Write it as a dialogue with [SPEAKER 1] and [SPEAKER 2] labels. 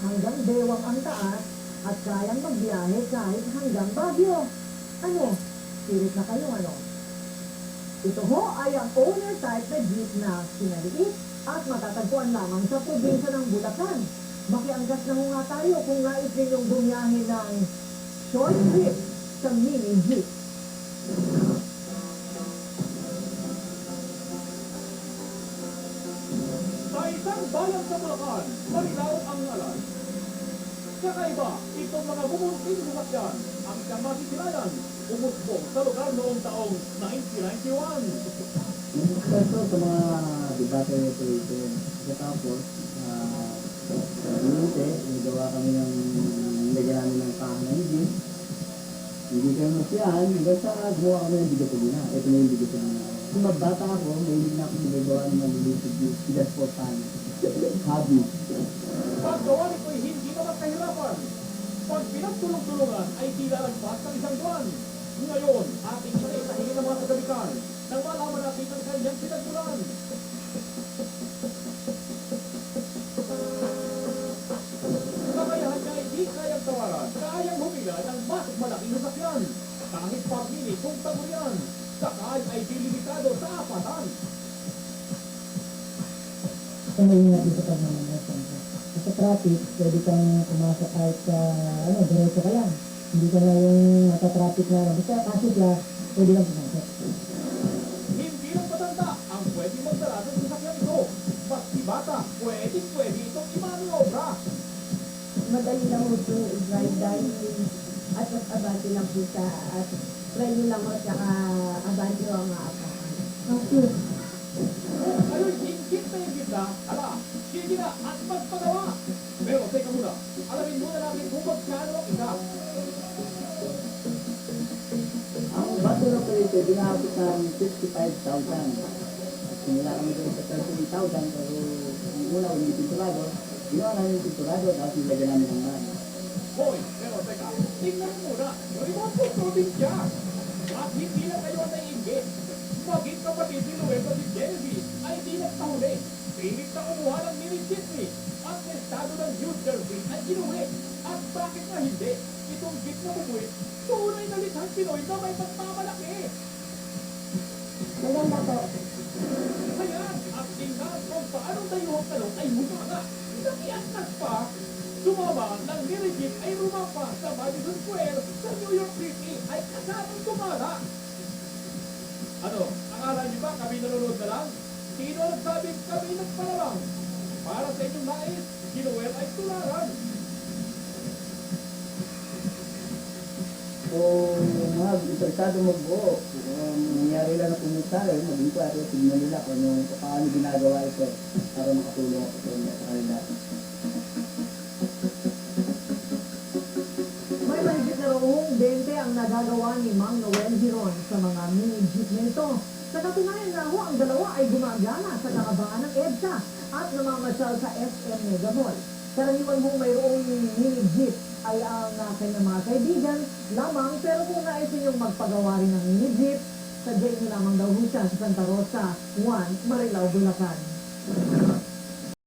[SPEAKER 1] hanggang Bewang ang taas at kayang magbiyahe kahit hanggang Baguio. Ano? Spirit na kayo ano? Ito ho ay ang owner type na jeep na sinaliit at matatagpuan lamang sa probinsya ng Bulacan. Makianggas na ho nga tayo kung nais ninyong bumiyahe ng short trip sa mini jeep.
[SPEAKER 2] Sa isang bayan sa Bulacan, Marilao ang ngalan. Kakaiba, itong mga bumunting sasakyan ang siyang masisilayan, umusbong sa lugar noong taong 1991.
[SPEAKER 3] Ito sa mga debate nito ito. Tapos, nagawa kami ng nilagyan namin ng kahanan jeep. Hindi kayo masyahan, hanggang sa gumawa kami ng bigatulina. Ito na yung bigatulina. Kung magbata ako, mahilig na akong nagagawa ng maliliit jeep. Sigas po tayo. Hobby.
[SPEAKER 2] Paggawa nito'y hindi naman kahirapan. Pag pinagtulong-tulungan ay tila lagpas ng isang buwan. Ngayon, ating pinahingin ng mga kagabikan nang malaman natin ang kanyang pinagmulan. Kakayahan niya ay di kayang tawaran, kayang humila ng mas malaking sasakyan. Kahit pag-mini kung tagurian, sakay ay dilimitado sa apatan.
[SPEAKER 4] Ito may ingat dito pag naman sa traffic, pwede kang pumasok kahit sa, diretso ka lang. Hindi ka na yung nata-traffic na, basta pasok lang, pwede lang pumasok.
[SPEAKER 2] Hindi lang matanda ang pwede magdala ng sasakyan ito. Basti bata, pwede itong imaniobra.
[SPEAKER 5] Madali lang mo ito i-drive dahil at mas abante lang po sa at preno lang mo at saka abante ang mga apakan.
[SPEAKER 4] Okay.
[SPEAKER 2] Ayo'y hingkit na hingkit na, sige na at magpagawa. Pero teka muna, alamin muna natin kung magkano ang isa.
[SPEAKER 3] Ang bato na po ito, binakot ng 55,000. Simula kami doon sa 38,000, pero yung una, yung pinturado, ginawa namin yung pinturado, tapos nilagyan namin ng man.
[SPEAKER 2] Hoy, pero teka, tingnan muna, remote po probinsya. At hindi na kayo ang naiingit. Maging kapatid ni Luis at si Genevieve ay di nagtahuli. Pilit na kumuha ng mini jeepney at estado ng New Jersey ay inuwi. At bakit na hindi? Itong jeep na bumuit, tunay na lithang Pinoy na may pagmamalaki.
[SPEAKER 5] Maganda po.
[SPEAKER 2] Ayan, at tingnan kung paano tayo ang talong ay humanga. Nakiangat pa. Sumama ng mini jeep ay rumapa sa Madison Square sa New York City ay kasamang gumala. Ano, akala niyo ba kami nanonood na lang? Sino ang nagsabing kami nagpalawang? Para sa inyong nais, Ginoel ay tularan.
[SPEAKER 3] Kung mga interesado magbuo, kung nangyari lang na pumunta rin, maging ko at tignan nila kung paano ginagawa ito para makatulong ako sa inyo sa kanila.
[SPEAKER 1] May mahigit na roong 20 ang nagagawa ni Mang Noel Giron sa mga mini jeep nito. Sa katunayan nga ho, ang dalawa ay gumagana sa kakabangan ng EDSA at namamasyal sa SM Mega Mall. Karaniwan hong mayroong mini jeep ay ang kanyang mga kaibigan lamang, pero kung nais ninyong magpagawa rin ng mini jeep, sadyain nyo lamang daw ho siya sa Santa Rosa 1, Marilao, Bulacan.